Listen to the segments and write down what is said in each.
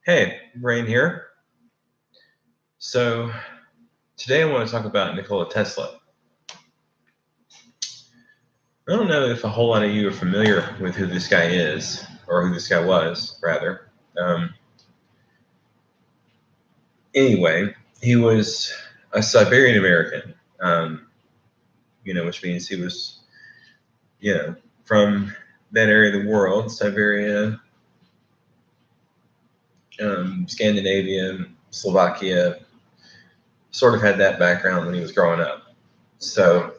Hey, Rayne here. So today I want to talk about Nikola Tesla. I don't know if a whole lot of you are familiar with who this guy is, or who this guy was, rather. Um, anyway, he was a Siberian American, which means he was, from that area of the world, Siberia, Scandinavia, Slovakia, sort of had that background when he was growing up. So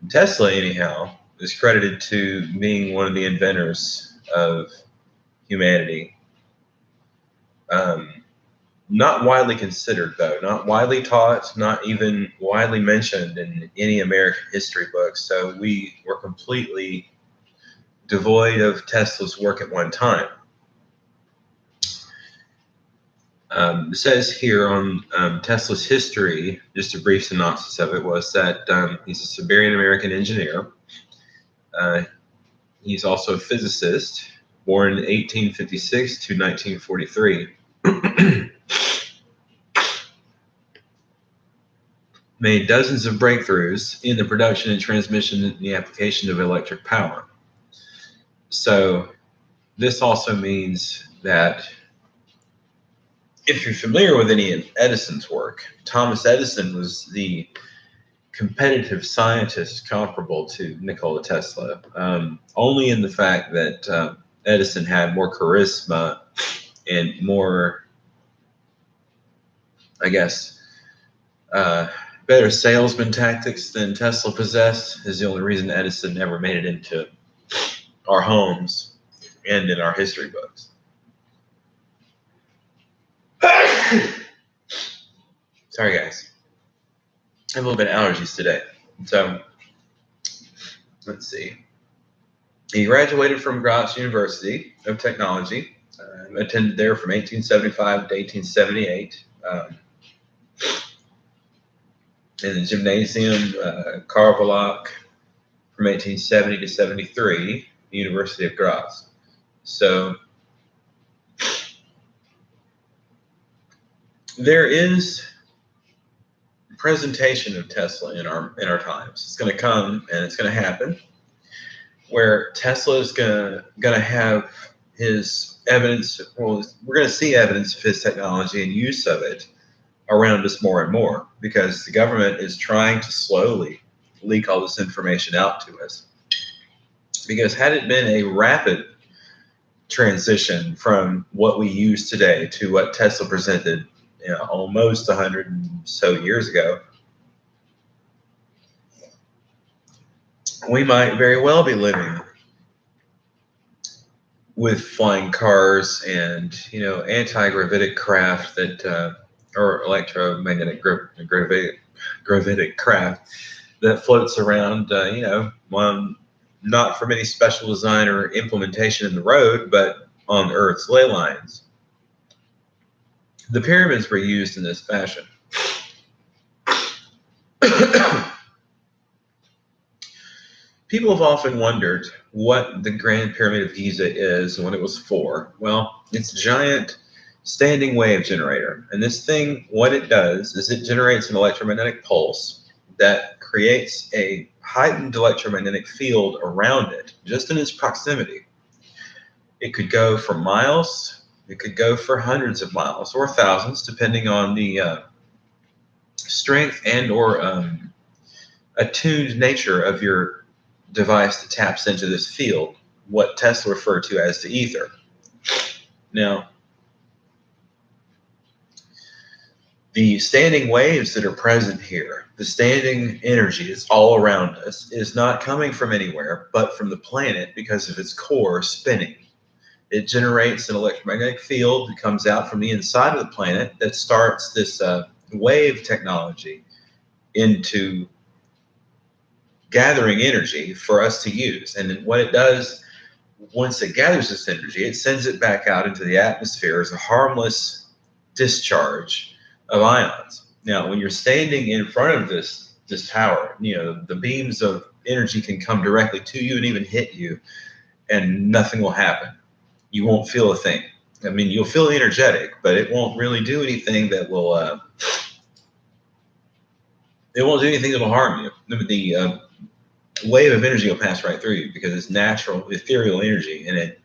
Tesla, anyhow, is credited to being one of the inventors of humanity. Um, Not widely considered, though, not widely taught, not even widely mentioned in any American history books. So we were completely devoid of Tesla's work at one time. It says here on Tesla's history, just a brief synopsis of it, was that he's a Siberian American engineer. He's also a physicist, born in 1856 to 1943. Made dozens of breakthroughs in the production and transmission and the application of electric power. So this also means that if you're familiar with any of Edison's work, Thomas Edison was the competitive scientist comparable to Nikola Tesla, only in the fact that Edison had more charisma and more, I guess, better salesman tactics than Tesla possessed is the only reason Edison never made it into our homes and in our history books. Sorry, guys. I have a little bit of allergies today. So, let's see. He graduated from Graz University of Technology, attended there from 1875 to 1878. In the gymnasium, Carvalhoch, from 1870 to 73, the University of Graz. So there is a presentation of Tesla in our times. It's going to come and it's going to happen where Tesla is going to have his evidence. Well, we're going to see evidence of his technology and use of it around us more and more because the government is trying to slowly leak all this information out to us. Because had it been a rapid transition from what we use today to what Tesla presented, almost 100 and so years ago, we might very well be living with flying cars and anti-gravitic craft that or electromagnetic gravitic craft that floats around, not from any special design or implementation in the road, but on Earth's ley lines. The pyramids were used in this fashion. People have often wondered what the Grand Pyramid of Giza is and what it was for. Well, it's a giant standing wave generator. And this thing, what it does is it generates an electromagnetic pulse that creates a heightened electromagnetic field around it, just in its proximity. It could go for miles, it could go for hundreds of miles or thousands, depending on the strength and or attuned nature of your device that taps into this field, what Tesla referred to as the ether. Now, the standing waves that are present here, the standing energy that's all around us, is not coming from anywhere but from the planet because of its core spinning. It generates an electromagnetic field that comes out from the inside of the planet that starts this wave technology into gathering energy for us to use. And then what it does, once it gathers this energy, it sends it back out into the atmosphere as a harmless discharge of ions. Now, when you're standing in front of this tower, the beams of energy can come directly to you and even hit you, and nothing will happen. you won't feel a thing. I mean, you'll feel energetic, but it won't really do anything that will. It won't do anything that will harm you. The wave of energy will pass right through you because it's natural, ethereal energy, and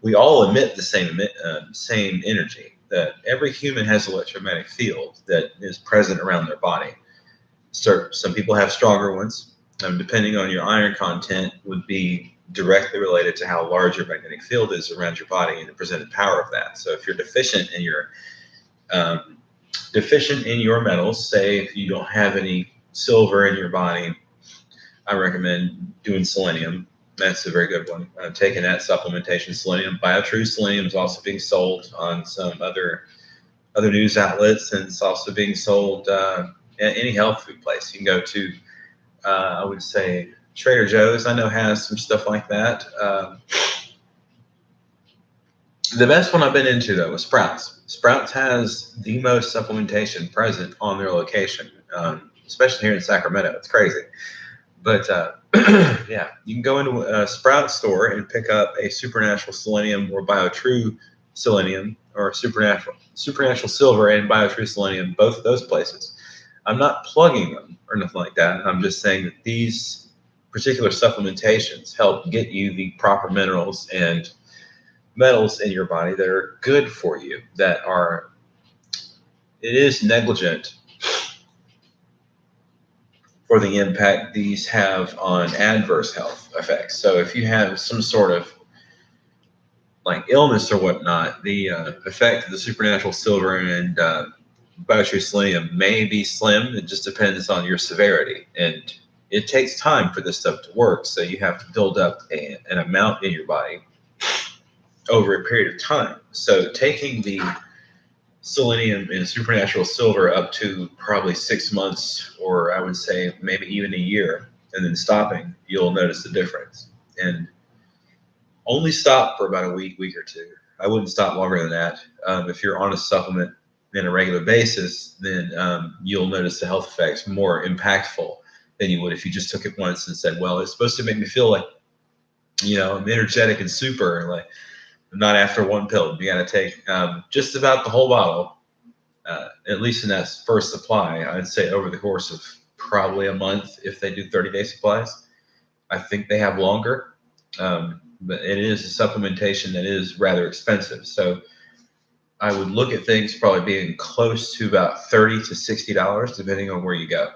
we all emit the same energy. That every human has an electromagnetic field that is present around their body. So some people have stronger ones. Depending on your iron content, would be directly related to how large your magnetic field is around your body and the presented power of that. So if you're um, deficient in your metals, say if you don't have any silver in your body, I recommend doing selenium. That's a very good one. Taking that supplementation, selenium. BioTrue selenium is also being sold on some other news outlets, and it's also being sold at any health food place. You can go to, I would say, Trader Joe's. I know has some stuff like that. The best one I've been into though was Sprouts. Sprouts has the most supplementation present on their location, especially here in Sacramento. It's crazy. But yeah, you can go into a Sprout store and pick up a Supernatural Selenium or BioTrue Selenium, or Supernatural Silver and BioTrue Selenium, both of those places. I'm not plugging them or nothing like that. I'm just saying that these particular supplementations help get you the proper minerals and metals in your body that are good for you, it is negligent for the impact these have on adverse health effects. So if you have some sort of like illness or whatnot, the effect of the supernatural silver and BioTrue selenium may be slim. It just depends on your severity. And it takes time for this stuff to work. So you have to build up an amount in your body over a period of time. So taking the selenium and supernatural silver up to probably 6 months, or I would say maybe even a year, and then stopping, you'll notice the difference. And only stop for about a week or two. I wouldn't stop longer than that. If you're on a supplement on a regular basis, then you'll notice the health effects more impactful than you would if you just took it once and said, well, it's supposed to make me feel like, I'm energetic and super, like not after one pill. You got to take just about the whole bottle, at least in that first supply. I'd say over the course of probably a month if they do 30-day supplies. I think they have longer, but it is a supplementation that is rather expensive. So I would look at things probably being close to about $30 to $60, depending on where you go.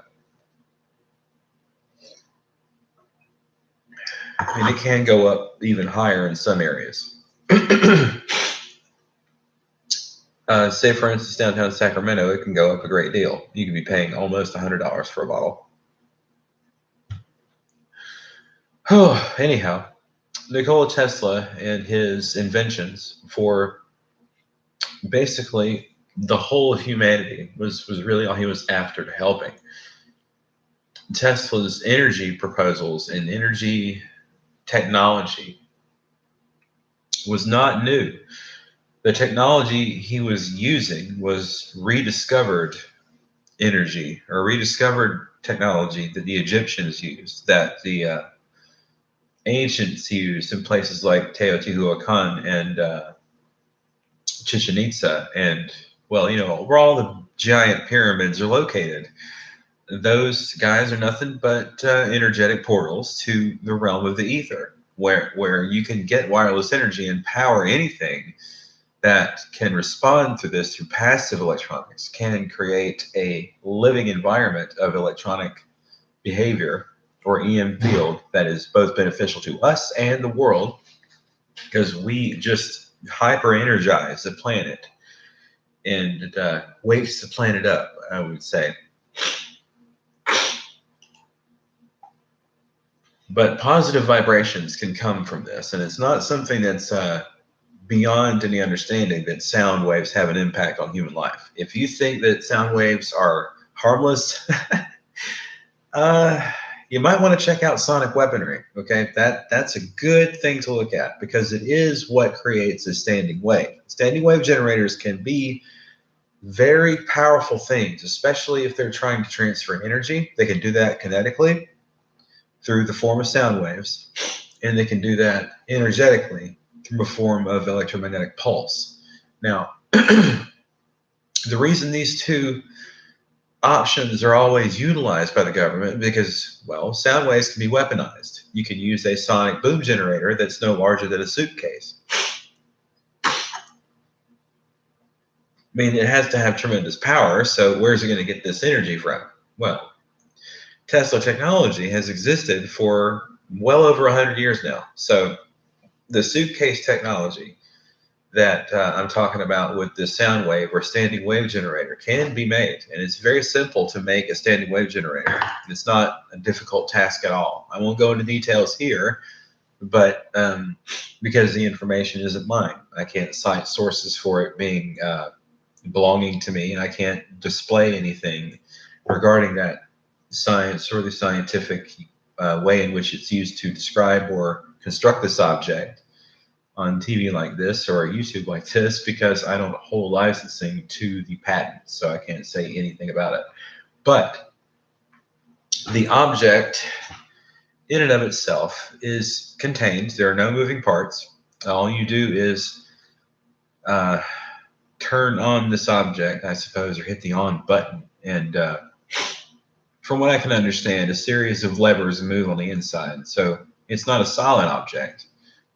And it can go up even higher in some areas. Say, for instance, downtown Sacramento, it can go up a great deal. You can be paying almost $100 for a bottle. Oh, anyhow, Nikola Tesla and his inventions for basically the whole of humanity was really all he was after, to helping. Tesla's energy proposals and energy technology was not new. The technology he was using was rediscovered energy, or rediscovered technology that the Egyptians used, that the ancients used in places like Teotihuacan and Chichen Itza, and where all the giant pyramids are located. Those guys are nothing but energetic portals to the realm of the ether, where you can get wireless energy and power anything that can respond to this through passive electronics, can create a living environment of electronic behavior, or EM field, that is both beneficial to us and the world, because we just hyper energize the planet and it wakes the planet up, I would say. But positive vibrations can come from this, and it's not something that's beyond any understanding that sound waves have an impact on human life. If you think that sound waves are harmless, you might want to check out sonic weaponry. Okay, that's a good thing to look at, because it is what creates a standing wave. Standing wave generators can be very powerful things, especially if they're trying to transfer energy. They can do that kinetically through the form of sound waves, and they can do that energetically through a form of electromagnetic pulse. Now, the reason these two options are always utilized by the government because, well, sound waves can be weaponized. You can use a sonic boom generator that's no larger than a suitcase. I mean, it has to have tremendous power, so where's it going to get this energy from? Well, Tesla technology has existed for well over 100 years now. So the suitcase technology that I'm talking about with the sound wave or standing wave generator can be made. And it's very simple to make a standing wave generator. It's not a difficult task at all. I won't go into details here, but because the information isn't mine, I can't cite sources for it being belonging to me, and I can't display anything regarding that science or the scientific way in which it's used to describe or construct this object on TV like this or YouTube like this, because I don't hold licensing to the patent, so I can't say anything about it. But the object in and of itself is contained. There are no moving parts. All you do is turn on this object, I suppose, or hit the on button, and from what I can understand, a series of levers move on the inside. So it's not a solid object.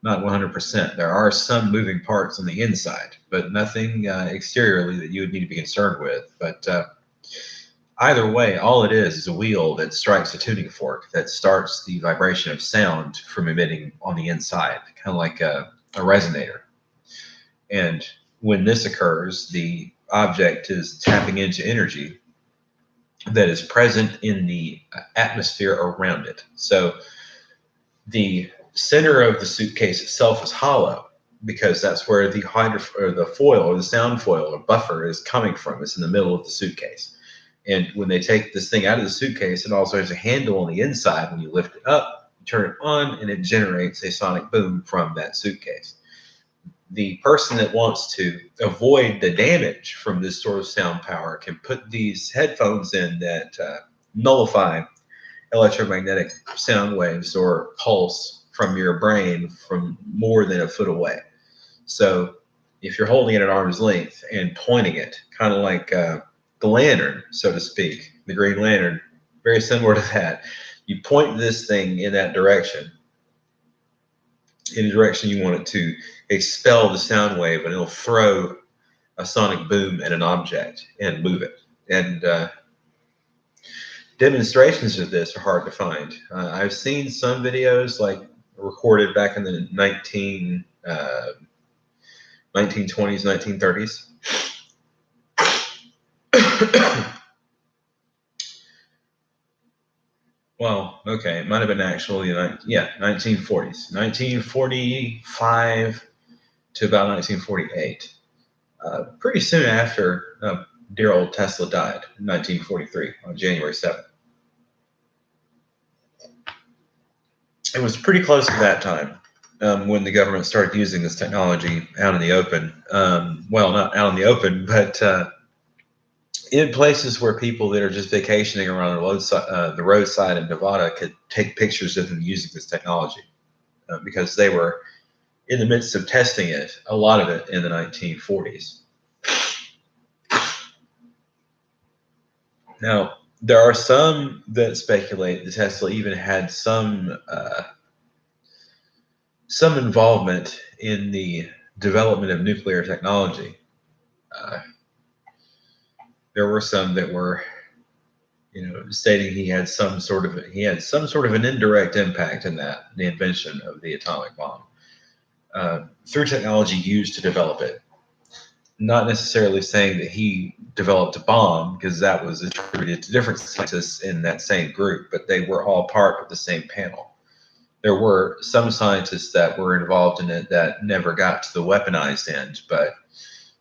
Not 100%. There are some moving parts on the inside, but nothing exteriorly that you would need to be concerned with. But either way, all it is a wheel that strikes a tuning fork that starts the vibration of sound from emitting on the inside, kind of like a resonator. And when this occurs, the object is tapping into energy that is present in the atmosphere around it. So the center of the suitcase itself is hollow because that's where the foil or the sound foil or buffer is coming from. It's in the middle of the suitcase. And when they take this thing out of the suitcase, it also has a handle on the inside. When you lift it up, you turn it on, and it generates a sonic boom from that suitcase. The person that wants to avoid the damage from this sort of sound power can put these headphones in that nullify electromagnetic sound waves or pulse from your brain from more than a foot away. So if you're holding it at arm's length and pointing it, kind of like the lantern, so to speak, the Green Lantern, very similar to that, you point this thing in that direction, in the direction you want it to expel the sound wave, and it'll throw a sonic boom at an object and move it. And demonstrations of this are hard to find. I've seen some videos like recorded back in the 1920s, 1930s. Well, okay, it might have been actually, 1940s, 1945 to about 1948. Pretty soon after dear old Tesla died in 1943 on January 7th. It was pretty close to that time when the government started using this technology out in the open. Well, not out in the open, but in places where people that are just vacationing around the roadside in Nevada could take pictures of them using this technology because they were in the midst of testing it, a lot of it in the 1940s. Now, there are some that speculate that Tesla even had some involvement in the development of nuclear technology. There were some that were, stating he had some sort of an indirect impact in that, the invention of the atomic bomb, through technology used to develop it. Not necessarily saying that he developed a bomb, because that was attributed to different scientists in that same group, but they were all part of the same panel. There were some scientists that were involved in it that never got to the weaponized end, but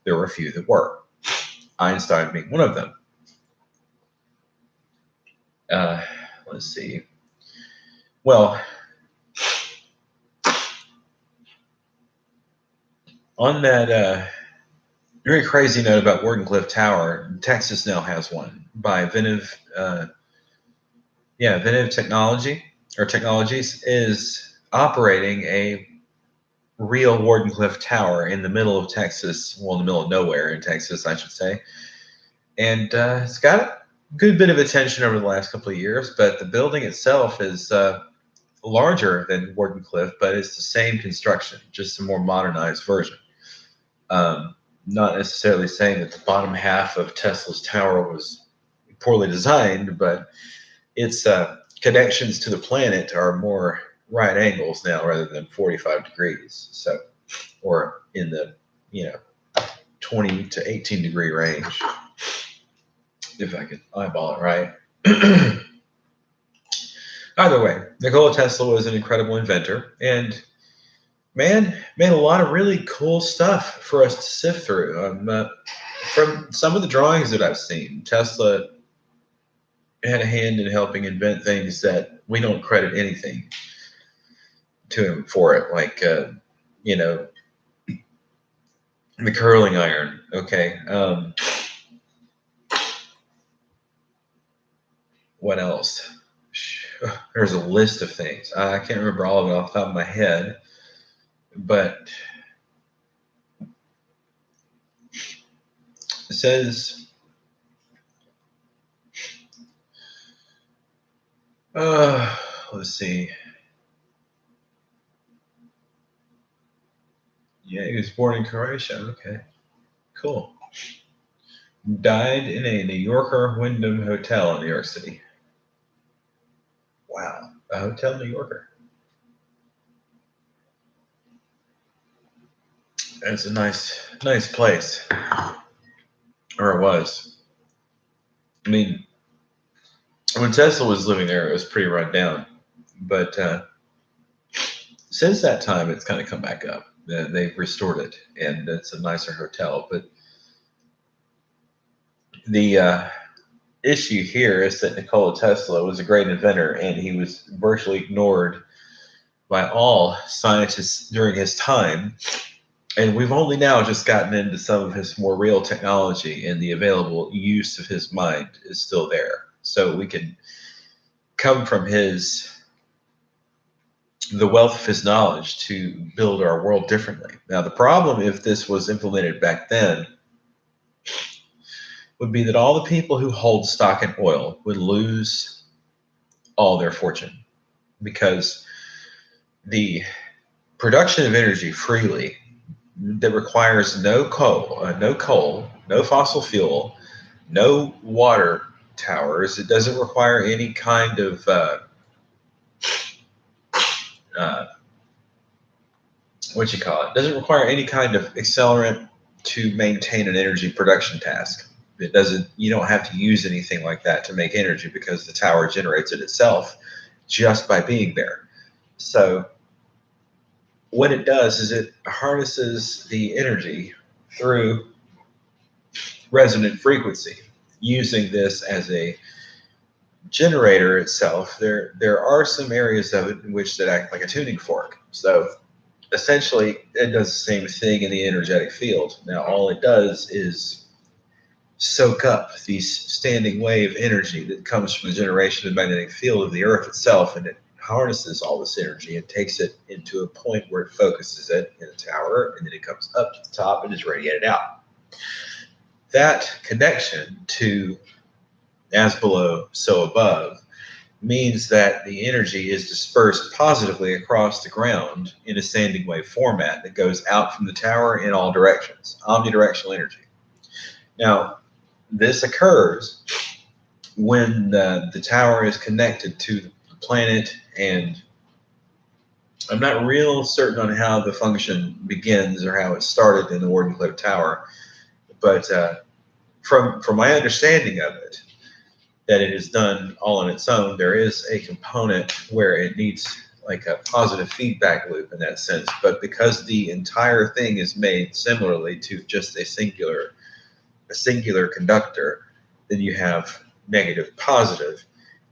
there were a few that were. Einstein being one of them. Let's see. Well, on that very crazy note about Wardenclyffe Tower, Texas now has one by Ventive Technologies is operating a real Wardenclyffe Tower in the middle of Texas, well, in the middle of nowhere in Texas, I should say. And it's got a good bit of attention over the last couple of years, but the building itself is larger than Wardenclyffe, but it's the same construction, just a more modernized version. Not necessarily saying that the bottom half of Tesla's tower was poorly designed, but its connections to the planet are more right angles now rather than 45 degrees. So, or in the, 20 to 18 degree range, if I could eyeball it right. Either way, Nikola Tesla was an incredible inventor and man made a lot of really cool stuff for us to sift through. From some of the drawings that I've seen, Tesla had a hand in helping invent things that we don't credit anything to him for it, like the curling iron. Okay, what else? There's a list of things. I can't remember all of it off the top of my head, but it says, let's see. Yeah, he was born in Croatia. Okay, cool. Died in a New Yorker Wyndham Hotel in New York City. Wow, a hotel New Yorker. It's a nice place, or it was. I mean, when Tesla was living there, it was pretty run down, but since that time, it's kind of come back up. They've restored it, and it's a nicer hotel. But the issue here is that Nikola Tesla was a great inventor, and he was virtually ignored by all scientists during his time. And we've only now just gotten into some of his more real technology, and the available use of his mind is still there. So we can come from the wealth of his knowledge to build our world differently. Now, the problem, if this was implemented back then, would be that all the people who hold stock in oil would lose all their fortune because the production of energy freely that requires no coal, no fossil fuel, no water towers. It doesn't require any kind of it doesn't require any kind of accelerant to maintain an energy production task. It doesn't. You don't have to use anything like that to make energy because the tower generates it itself just by being there. So what it does is it harnesses the energy through resonant frequency, using this as a generator itself. There are some areas of it in which that act like a tuning fork. So essentially, it does the same thing in the energetic field. Now, all it does is soak up the standing wave energy that comes from the generation of the magnetic field of the Earth itself, and it harnesses all this energy and takes it into a point where it focuses it in a tower, and then it comes up to the top and is radiated out. That connection to as below, so above means that the energy is dispersed positively across the ground in a standing wave format that goes out from the tower in all directions, omnidirectional energy. Now, this occurs when the tower is connected to the planet, and I'm not real certain on how the function begins or how it started in the Wardenclyffe Tower, but from my understanding of it, that it is done all on its own. There is a component where it needs like a positive feedback loop in that sense, but because the entire thing is made similarly to just a singular conductor, then you have negative, positive,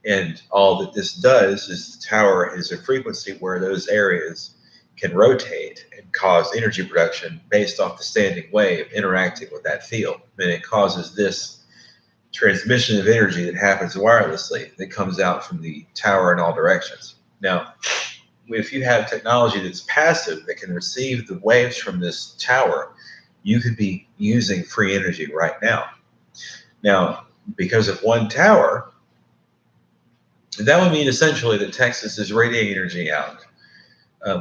and all that this does is the tower is a frequency where those areas can rotate and cause energy production based off the standing wave interacting with that field, and it causes this transmission of energy that happens wirelessly that comes out from the tower in all directions. Now, if you have technology that's passive that can receive the waves from this tower, you could be using free energy right now. Now, because of one tower, that would mean essentially that Texas is radiating energy out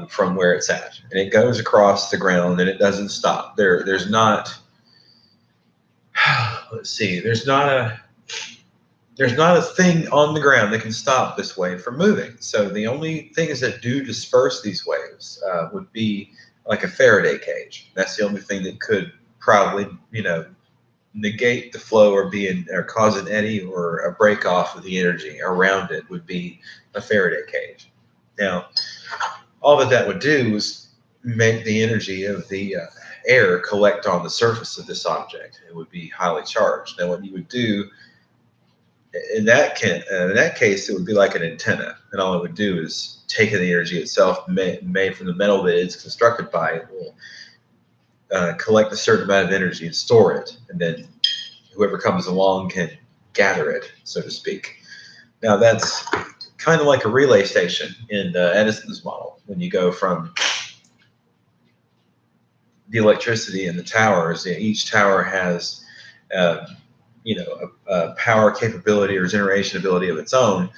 from where it's at, and it goes across the ground and it doesn't stop. There's not. Let's see. There's not a thing on the ground that can stop this wave from moving. So the only things that do disperse these waves would be like a Faraday cage. That's the only thing that could probably, negate the flow or cause an eddy or a break off of the energy around it would be a Faraday cage. Now, all that would do is make the energy of the air collect on the surface of this object. It would be highly charged. Now, what you would do in that case, it would be like an antenna, and all it would do is take the energy itself, made from the metal that it's constructed by. It will collect a certain amount of energy and store it, and then whoever comes along can gather it, so to speak. Now that's kind of like a relay station in Edison's model. When you go from the electricity in the towers, each tower has a power capability or generation ability of its own,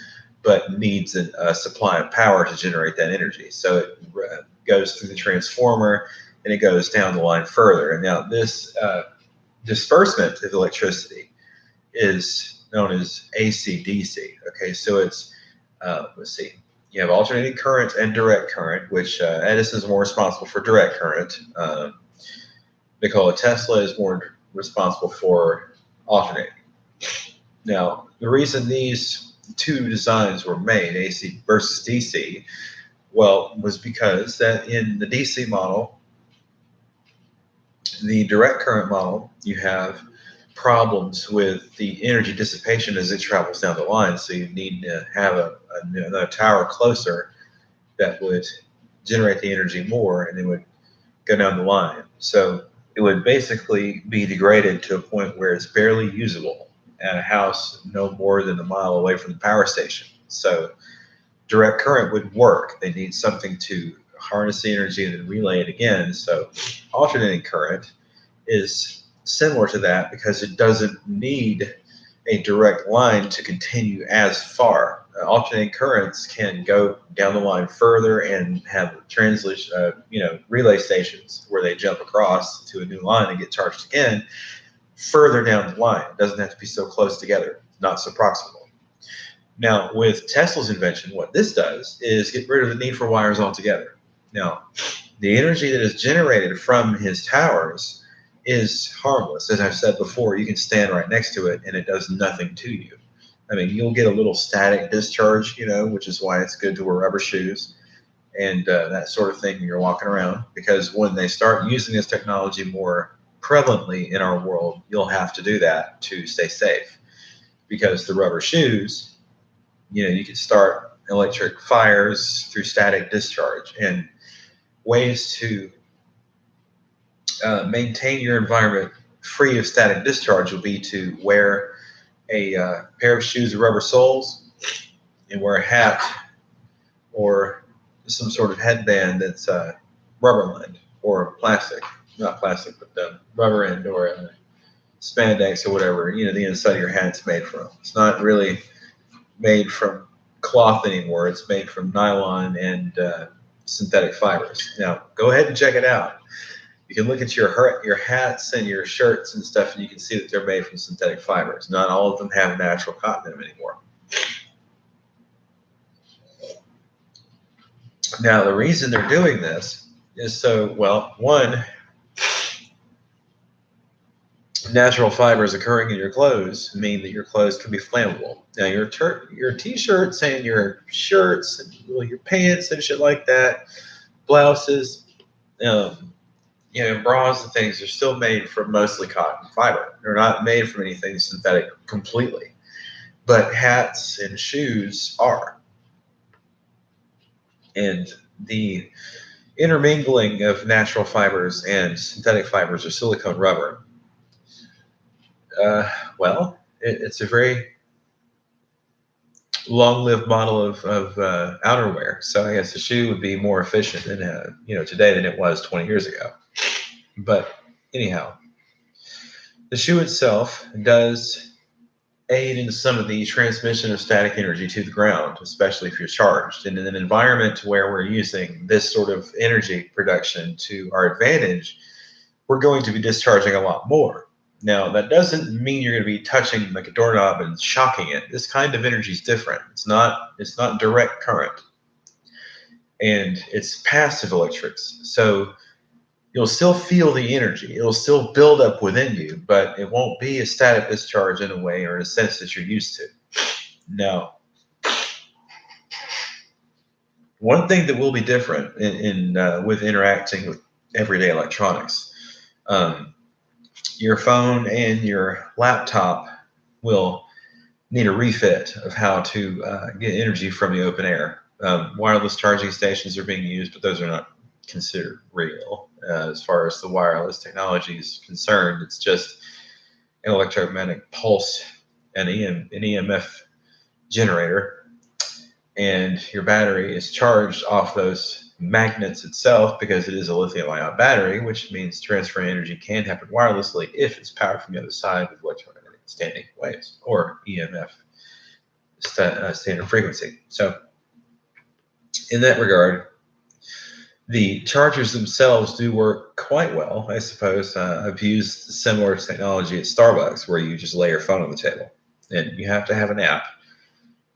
but needs a supply of power to generate that energy. So it goes through the transformer and it goes down the line further. And now this disbursement of electricity is known as AC/DC. Okay, so it's let's see. You have alternating current and direct current, which Edison is more responsible for direct current. Nikola Tesla is more responsible for alternating. Now, the reason these two designs were made, AC versus DC, well, was because that in the DC model, the direct current model, you have problems with the energy dissipation as it travels down the line. So you need to have a tower closer that would generate the energy more, and it would go down the line. So it would basically be degraded to a point where it's barely usable at a house no more than a mile away from the power station. So direct current would work. They need something to harness the energy and then relay it again. So alternating current is similar to that because it doesn't need a direct line to continue as far. Alternating currents can go down the line further and have relay stations where they jump across to a new line and get charged again further down the line. It doesn't have to be so close together, not so proximal. Now, with Tesla's invention, what this does is get rid of the need for wires altogether. Now, the energy that is generated from his towers is harmless. As I've said before, you can stand right next to it and it does nothing to you. I mean, you'll get a little static discharge, which is why it's good to wear rubber shoes and that sort of thing when you're walking around. Because when they start using this technology more prevalently in our world, you'll have to do that to stay safe. Because the rubber shoes, you can start electric fires through static discharge. And ways to maintain your environment free of static discharge will be to wear a pair of shoes with rubber soles and wear a hat or some sort of headband that's rubber lined or plastic, not plastic, but rubber end or spandex or whatever, the inside of your hat's made from. It's not really made from cloth anymore. It's made from nylon and synthetic fibers. Now, go ahead and check it out. You can look at your hats and your shirts and stuff, and you can see that they're made from synthetic fibers. Not all of them have natural cotton in them anymore. Now, the reason they're doing this is one, natural fibers occurring in your clothes mean that your clothes can be flammable. Now, your t-shirts and your shirts and your pants and shit like that, blouses, bras and things are still made from mostly cotton fiber. They're not made from anything synthetic completely. But hats and shoes are. And the intermingling of natural fibers and synthetic fibers or silicone rubber, it's a very long-lived model of outerwear. So I guess the shoe would be more efficient than today than it was 20 years ago. But anyhow, the shoe itself does aid in some of the transmission of static energy to the ground, especially if you're charged. And in an environment where we're using this sort of energy production to our advantage, we're going to be discharging a lot more. Now, that doesn't mean you're going to be touching like a doorknob and shocking it. This kind of energy is different. It's not direct current, and it's passive electrics. So you'll still feel the energy. It'll still build up within you, but it won't be a static discharge in a way or in a sense that you're used to. Now, one thing that will be different with interacting with everyday electronics, um, your phone and your laptop will need a refit of how to get energy from the open air. Wireless charging stations are being used, but those are not considered real as far as the wireless technology is concerned. It's just an electromagnetic pulse and an EMF generator, and your battery is charged off those magnets itself because it is a lithium-ion battery, which means transferring energy can happen wirelessly if it's powered from the other side with electromagnetic standing waves or EMF standard frequency. So in that regard, the chargers themselves do work quite well, I suppose. I've used similar technology at Starbucks where you just lay your phone on the table and you have to have an app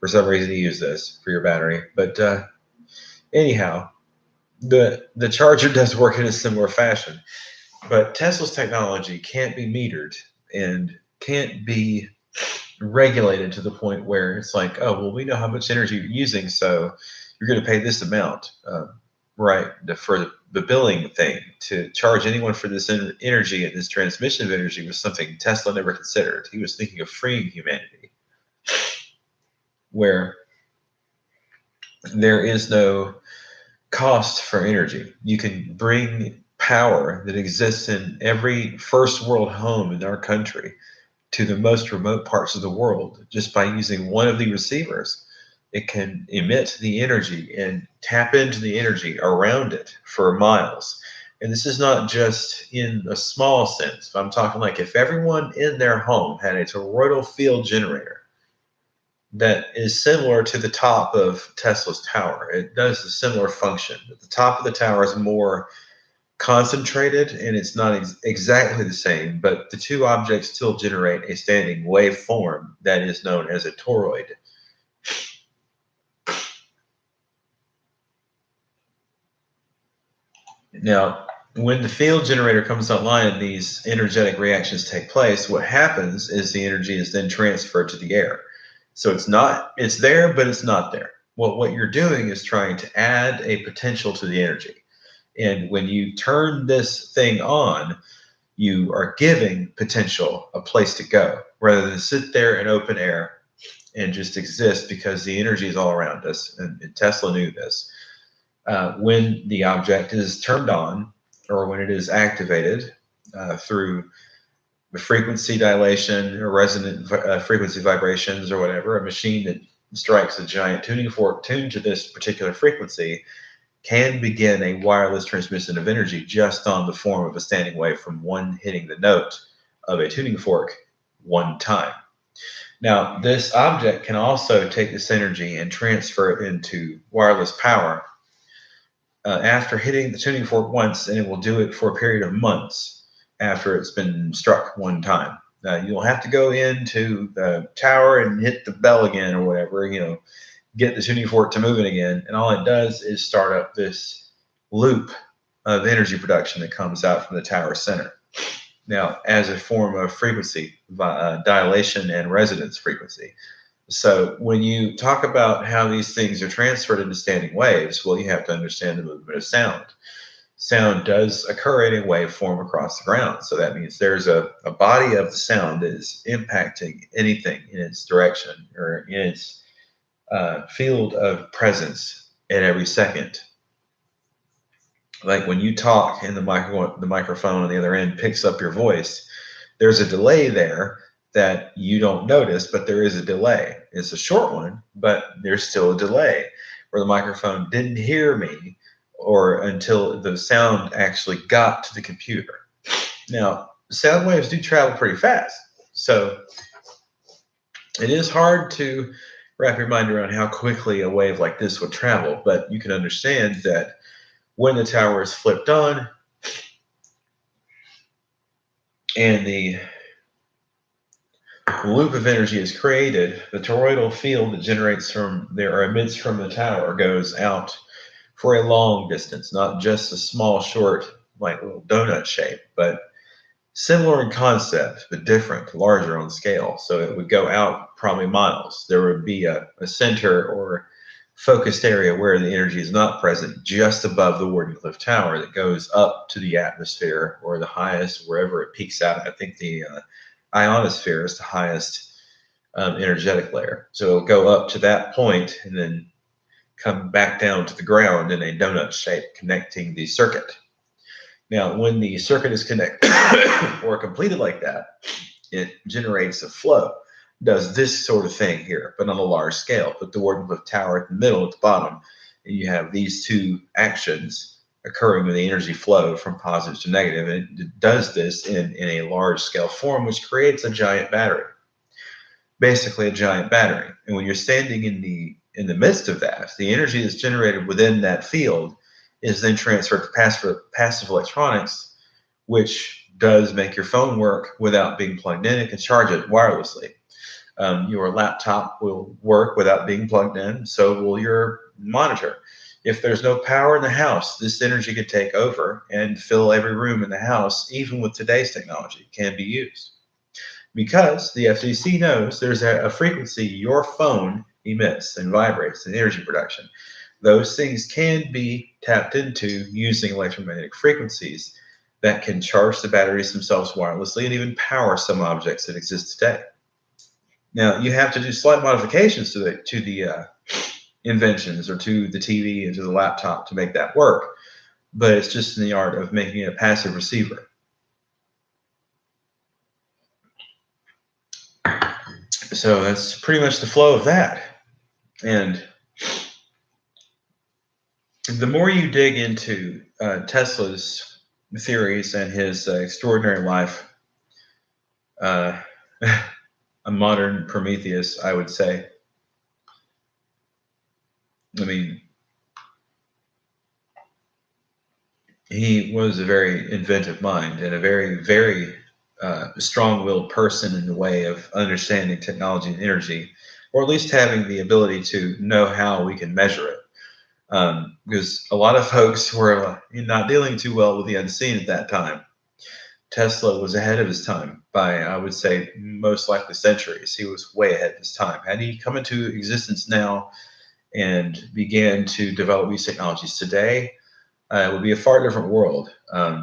for some reason to use this for your battery. But anyhow, the charger does work in a similar fashion. But Tesla's technology can't be metered and can't be regulated to the point where it's like, oh, well, we know how much energy you're using, so you're going to pay this amount, right? For the billing thing, to charge anyone for this energy and this transmission of energy was something Tesla never considered. He was thinking of freeing humanity, where there is no cost for energy. You can bring power that exists in every first world home in our country to the most remote parts of the world just by using one of the receivers. It can emit the energy and tap into the energy around it for miles. And this is not just in a small sense. I'm talking like if everyone in their home had a toroidal field generator that is similar to the top of Tesla's tower. It does a similar function. But the top of the tower is more concentrated and it's not exactly the same, but the two objects still generate a standing waveform that is known as a toroid. Now, when the field generator comes online and these energetic reactions take place, what happens is the energy is then transferred to the air. So it's there, but it's not there. What you're doing is trying to add a potential to the energy. And when you turn this thing on, you are giving potential a place to go rather than sit there in open air and just exist because the energy is all around us. And Tesla knew this. When the object is turned on or when it is activated through the frequency dilation or resonant frequency vibrations or whatever, a machine that strikes a giant tuning fork tuned to this particular frequency can begin a wireless transmission of energy just on the form of a standing wave from one hitting the note of a tuning fork one time. Now, this object can also take this energy and transfer it into wireless power after hitting the tuning fork once, and it will do it for a period of months after it's been struck one time. You'll have to go into the tower and hit the bell again or whatever, get the tuning fork to moving again. And all it does is start up this loop of energy production that comes out from the tower center. Now, as a form of frequency, dilation and resonance frequency. So when you talk about how these things are transferred into standing waves, well, you have to understand the movement of sound. Sound does occur in a waveform across the ground. So that means there's a body of the sound that is impacting anything in its direction or in its field of presence at every second. Like when you talk and the microphone on the other end picks up your voice, there's a delay there that you don't notice, but there is a delay. It's a short one, but there's still a delay where the microphone didn't hear me or until the sound actually got to the computer. Now, sound waves do travel pretty fast. So it is hard to wrap your mind around how quickly a wave like this would travel, but you can understand that when the tower is flipped on and the loop of energy is created, the toroidal field that generates from there or emits from the tower goes out for a long distance, not just a small, short, like little donut shape, but similar in concept, but different, larger on scale. So it would go out probably miles. There would be a center or focused area where the energy is not present, just above the Wardenclyffe Tower that goes up to the atmosphere or the highest, wherever it peaks out. I think the ionosphere is the highest energetic layer. So it'll go up to that point and then come back down to the ground in a donut shape connecting the circuit. Now, when the circuit is connected or completed like that, it generates a flow. Does this sort of thing here, but on a large scale. Put the Wardenclyffe Tower at the middle, at the bottom, and you have these two actions occurring with the energy flow from positive to negative. And it does this in a large scale form, which creates a giant battery. Basically a giant battery. And when you're standing in the midst of that, the energy that's generated within that field is then transferred to passive electronics, which does make your phone work without being plugged in. It can charge it wirelessly. Your laptop will work without being plugged in, so will your monitor. If there's no power in the house, this energy could take over and fill every room in the house, even with today's technology, can be used. Because the FCC knows there's a frequency your phone emits and vibrates in energy production. Those things can be tapped into using electromagnetic frequencies that can charge the batteries themselves wirelessly and even power some objects that exist today. Now, you have to do slight modifications to the inventions or to the TV and to the laptop to make that work, but it's just in the art of making it a passive receiver. So that's pretty much the flow of that. And the more you dig into Tesla's theories and his extraordinary life, a modern Prometheus, I would say. I mean, he was a very inventive mind and a very, very strong-willed person in the way of understanding technology and energy, or at least having the ability to know how we can measure it. Because a lot of folks were not dealing too well with the unseen at that time. Tesla was ahead of his time by, I would say, most likely centuries. He was way ahead of his time. Had he come into existence now and began to develop these technologies today, it would be a far different world,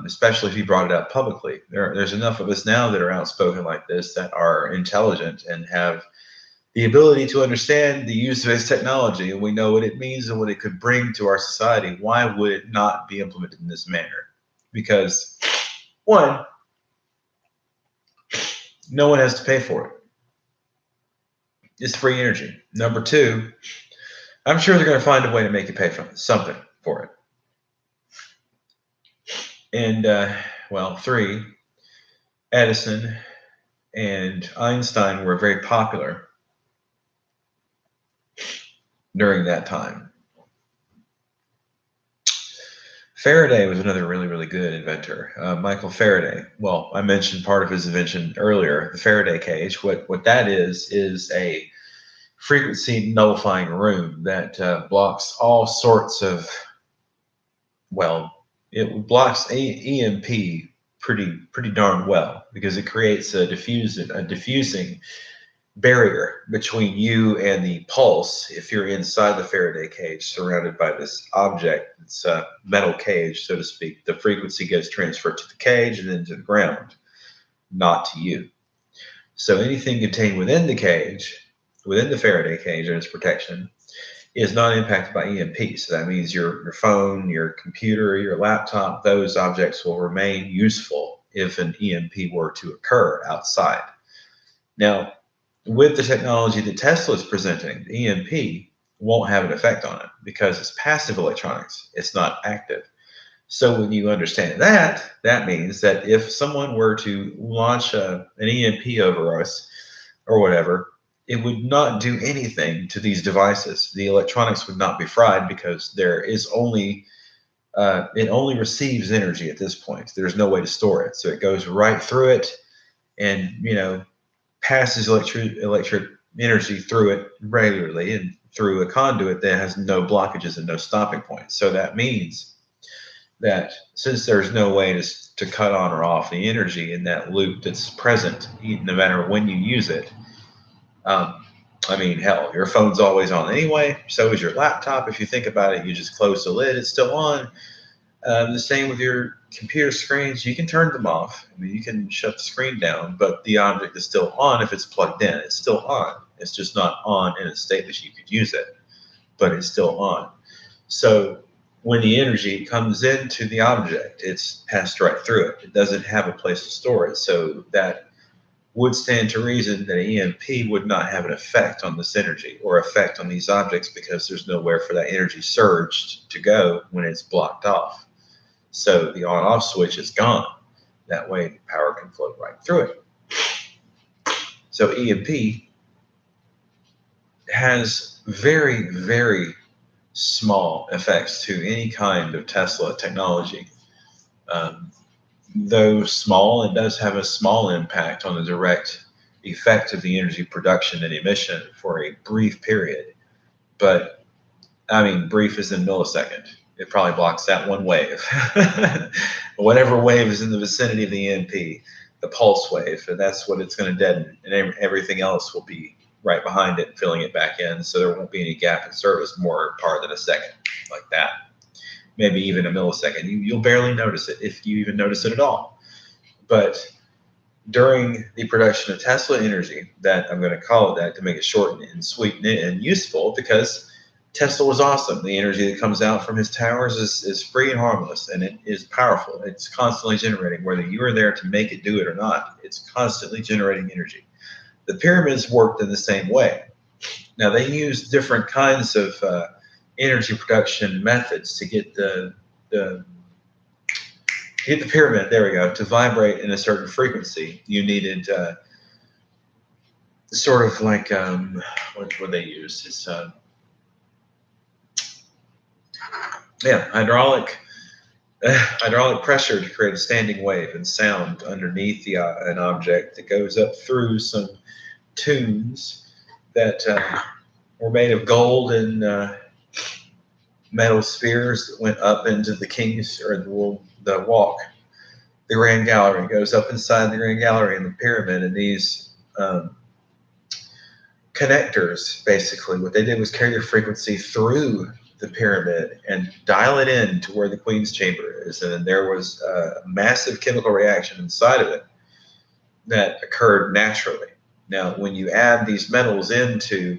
especially if he brought it up publicly. There's enough of us now that are outspoken like this that are intelligent and have the ability to understand the use of his technology, and we know what it means and what it could bring to our society. Why would it not be implemented in this manner? Because, one, no one has to pay for it. It's free energy. Number two, I'm sure they're going to find a way to make you pay for something for it. And, well, three, Edison and Einstein were very popular during that time. Faraday was another really, really good inventor. Michael Faraday. Well, I mentioned part of his invention earlier, the Faraday cage. What that is a frequency nullifying room that blocks all sorts of, well, it blocks EMP pretty darn well because it creates a diffusing barrier between you and the pulse if you're inside the Faraday cage surrounded by this object. It's a metal cage, so to speak. The frequency gets transferred to the cage and then to the ground, not to you. So anything contained within the cage, within the Faraday cage and its protection, is not impacted by EMP. So that means your phone, your computer, your laptop, those objects will remain useful if an EMP were to occur outside. Now, with the technology that Tesla is presenting, the EMP won't have an effect on it because it's passive electronics. It's not active. So when you understand that, that means that if someone were to launch an EMP over us or whatever, it would not do anything to these devices. The electronics would not be fried because there is only it only receives energy at this point. There's no way to store it, so it goes right through it, and passes electric energy through it regularly and through a conduit that has no blockages and no stopping points. So that means that since there's no way to cut on or off the energy in that loop that's present, no matter when you use it, I mean, hell, your phone's always on anyway. So is your laptop. If you think about it, you just close the lid, it's still on. The same with your computer screens. You can turn them off. I mean, you can shut the screen down, but the object is still on if it's plugged in. It's still on. It's just not on in a state that you could use it, but it's still on. So when the energy comes into the object, it's passed right through it. It doesn't have a place to store it. So that would stand to reason that EMP would not have an effect on this energy or effect on these objects because there's nowhere for that energy surge to go when it's blocked off. So the on-off switch is gone. That way the power can flow right through it. So EMP has very, very small effects to any kind of Tesla technology. Though small, it does have a small impact on the direct effect of the energy production and emission for a brief period. But I mean, brief is in millisecond. It probably blocks that one wave. Whatever wave is in the vicinity of the EMP, the pulse wave, and that's what it's going to deaden. And everything else will be right behind it, filling it back in. So there won't be any gap in service more part than a second, like that. Maybe even a millisecond. You'll barely notice it if you even notice it at all. But during the production of Tesla energy, that I'm going to call it that to make it short and sweet and useful, because Tesla was awesome. The energy that comes out from his towers is free and harmless, and it is powerful. It's constantly generating, whether you are there to make it do it or not. It's constantly generating energy. The pyramids worked in the same way. Now, they used different kinds of energy production methods to get the pyramid, there we go, to vibrate in a certain frequency. You needed sort of like what would they use? It's hydraulic pressure to create a standing wave and sound underneath an object that goes up through some tunes that were made of gold and metal spheres that went up into the king's or the walk. The Grand Gallery goes up inside the Grand Gallery in the pyramid, and these connectors, basically, what they did was carry the frequency through the pyramid and dial it in to where the Queen's chamber is. And then there was a massive chemical reaction inside of it that occurred naturally. Now, when you add these metals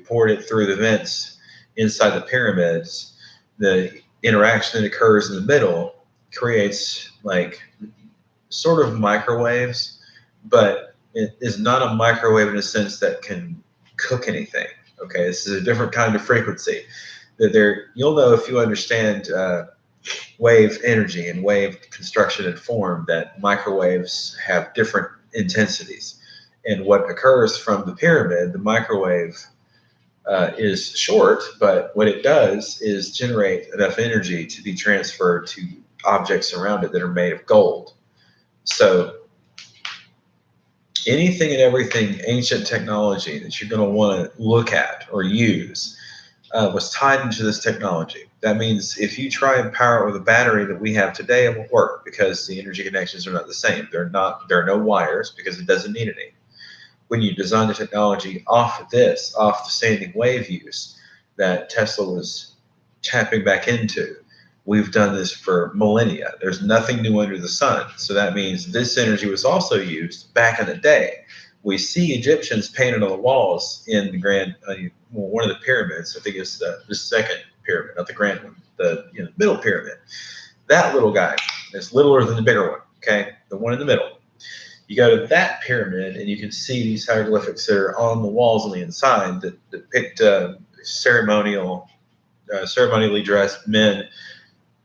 poured it through the vents inside the pyramids, the interaction that occurs in the middle creates like sort of microwaves, but it is not a microwave in a sense that can cook anything. Okay, this is a different kind of frequency. You'll know if you understand wave energy and wave construction and form that microwaves have different intensities. And what occurs from the pyramid, the microwave is short, but what it does is generate enough energy to be transferred to objects around it that are made of gold. So anything and everything ancient technology that you're going to want to look at or use was tied into this technology. That means if you try and power it with a battery that we have today, it won't work because the energy connections are not the same. There are no wires because it doesn't need any. When you design the technology off the standing wave use that Tesla was tapping back into, we've done this for millennia. There's nothing new under the sun. So that means this energy was also used back in the day. We see Egyptians painted on the walls in the one of the pyramids. I think it's the second pyramid, not the grand one, the middle pyramid. That little guy is littler than the bigger one, okay? The one in the middle. You go to that pyramid, and you can see these hieroglyphics that are on the walls on the inside that depict ceremonially dressed men,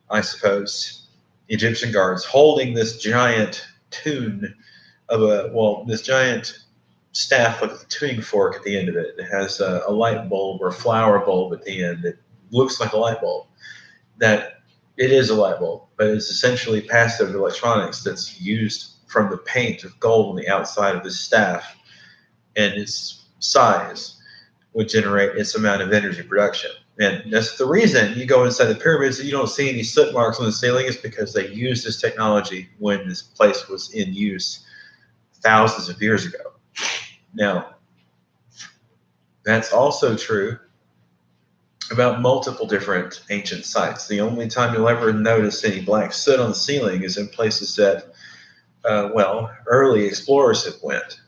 I suppose, Egyptian guards, holding this giant tune this giant staff with a tuning fork at the end of it. It has a light bulb or a flower bulb at the end that looks like a light bulb. That it is a light bulb, but it's essentially passive electronics that's used from the paint of gold on the outside of the staff, and its size would generate its amount of energy production. And that's the reason you go inside the pyramids and you don't see any soot marks on the ceiling, is because they used this technology when this place was in use thousands of years ago. Now, that's also true about multiple different ancient sites. The only time you'll ever notice any black soot on the ceiling is in places that, early explorers have went.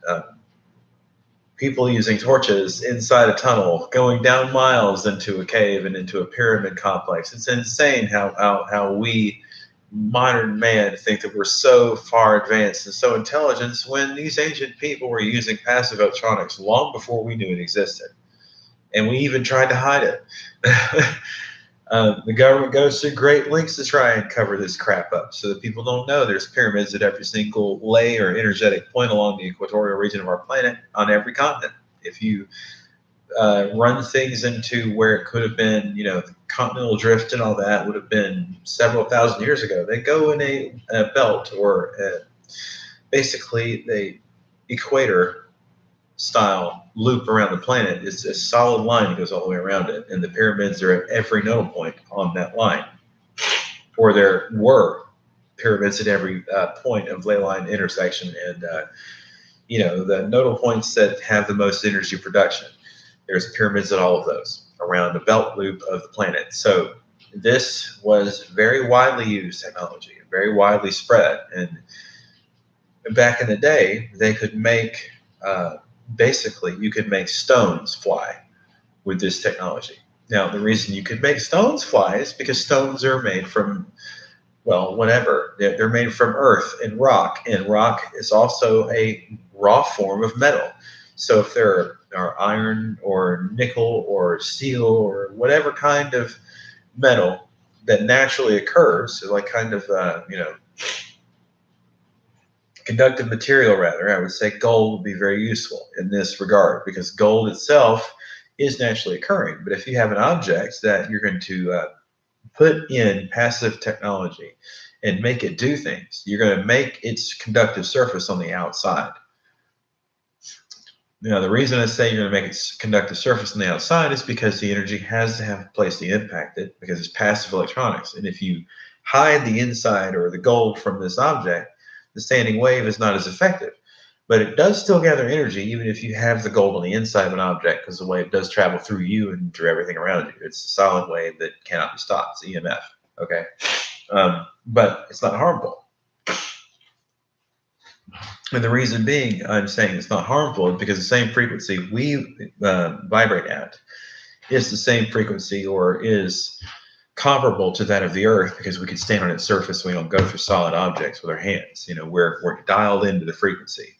People using torches inside a tunnel, going down miles into a cave and into a pyramid complex. It's insane how we, modern man, think that we're so far advanced and so intelligent when these ancient people were using passive electronics long before we knew it existed. And we even tried to hide it. The government goes to great lengths to try and cover this crap up so that people don't know there's pyramids at every single lay or energetic point along the equatorial region of our planet on every continent. If you run things into where it could have been, the continental drift and all that would have been several thousand years ago. They go in a belt or basically the equator style loop around the planet. Is a solid line that goes all the way around it, and the pyramids are at every nodal point on that line, or there were pyramids at every point of ley line intersection, and the nodal points that have the most energy production. There's pyramids at all of those around the belt loop of the planet. So this was very widely used technology, very widely spread, and back in the day, they could make basically, you could make stones fly with this technology. Now, the reason you could make stones fly is because stones are made from, whatever. They're made from earth and rock is also a raw form of metal. So if there are iron or nickel or steel or whatever kind of metal that naturally occurs, like kind of, conductive material, rather, I would say gold would be very useful in this regard, because gold itself is naturally occurring. But if you have an object that you're going to put in passive technology and make it do things, you're going to make its conductive surface on the outside. Now, the reason I say you're going to make its conductive surface on the outside is because the energy has to have a place to impact it, because it's passive electronics. And if you hide the inside or the gold from this object, the standing wave is not as effective. But it does still gather energy, even if you have the gold on the inside of an object, because the wave does travel through you and through everything around you. It's a solid wave that cannot be stopped. It's EMF. Okay, but it's not harmful. And the reason being I'm saying it's not harmful is because the same frequency we vibrate at is the same frequency, or is comparable to that of the Earth, because we can stand on its surface. We don't go through solid objects with our hands. We're dialed into the frequency.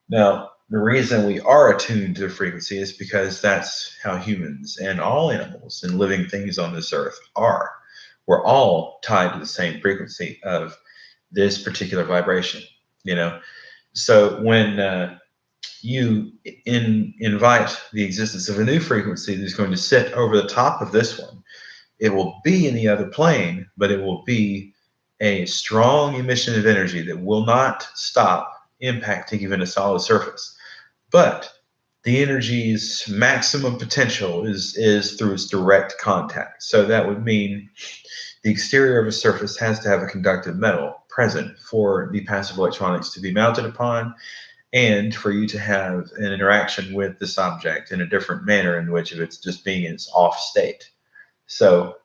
Now, the reason we are attuned to the frequency is because that's how humans and all animals and living things on this Earth are. We're all tied to the same frequency of this particular vibration. So when you invite the existence of a new frequency that's going to sit over the top of this one, it will be in the other plane, but it will be a strong emission of energy that will not stop impacting even a solid surface. But the energy's maximum potential is through its direct contact. So that would mean the exterior of a surface has to have a conductive metal present for the passive electronics to be mounted upon, and for you to have an interaction with this object in a different manner in which, if it's just being in its off state. So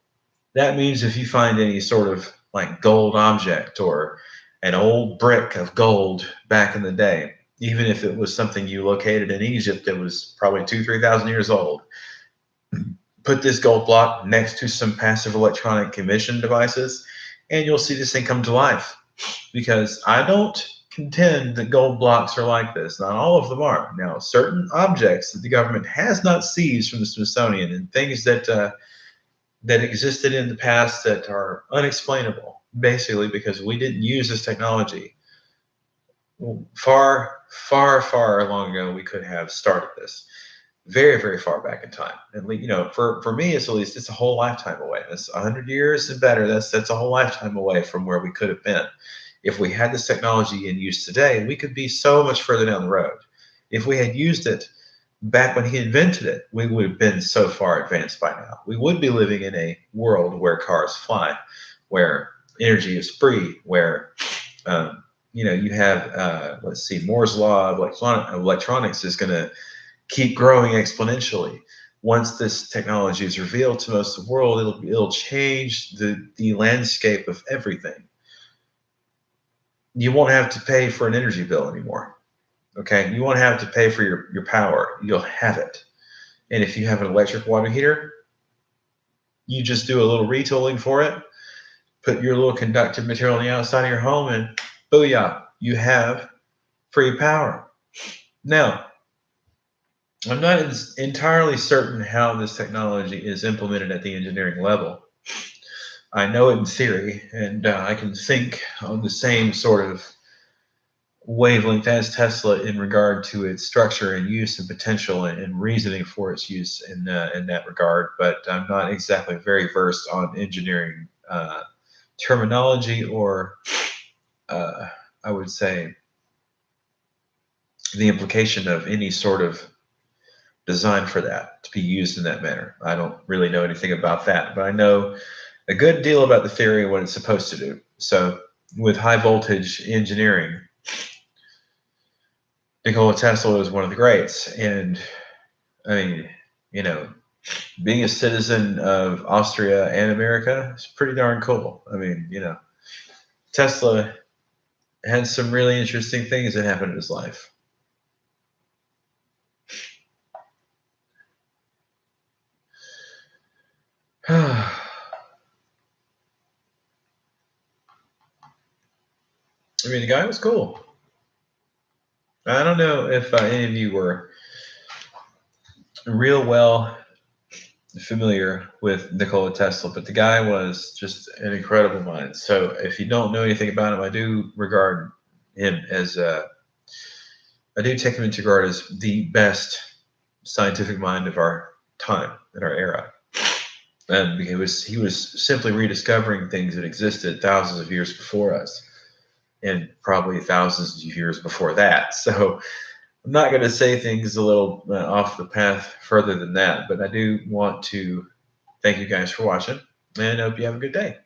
that means if you find any sort of like gold object or an old brick of gold back in the day, even if it was something you located in Egypt that was probably 2,000-3,000 years old, put this gold block next to some passive electronic emission devices, and you'll see this thing come to life. Because I don't contend that gold blocks are like this. Not all of them are. Now, certain objects that the government has not seized from the Smithsonian and things that existed in the past that are unexplainable, basically because we didn't use this technology. Far, far, far long ago, we could have started this. Very, very far back in time. And for me, it's at least it's a whole lifetime away. That's 100 years and better. That's a whole lifetime away from where we could have been. If we had this technology in use today, we could be so much further down the road. If we had used it back when he invented it, we would have been so far advanced by now. We would be living in a world where cars fly, where energy is free, where you have let's see, Moore's law of electronics is going to keep growing exponentially. Once this technology is revealed to most of the world, it'll change the landscape of everything. You won't have to pay for an energy bill anymore. Okay, you won't have to pay for your power. You'll have it. And if you have an electric water heater, you just do a little retooling for it, put your little conductive material on the outside of your home, and booyah, you have free power. Now, I'm not entirely certain how this technology is implemented at the engineering level. I know it in theory, and I can think on the same sort of wavelength as Tesla in regard to its structure and use and potential and reasoning for its use in that regard. But I'm not exactly very versed on engineering terminology or, I would say, the implication of any sort of design for that to be used in that manner. I don't really know anything about that, but I know a good deal about the theory and what it's supposed to do. So with high voltage engineering, Nikola Tesla was one of the greats. And I mean, being a citizen of Austria and America is pretty darn cool. I mean, Tesla had some really interesting things that happened in his life. I mean, the guy was cool. I don't know if any of you were real well familiar with Nikola Tesla, but the guy was just an incredible mind. So if you don't know anything about him, I do regard him as I do take him into regard as the best scientific mind of our time, in our era. And he was simply rediscovering things that existed thousands of years before us, and probably thousands of years before that. So I'm not going to say things a little off the path further than that, but I do want to thank you guys for watching, and I hope you have a good day.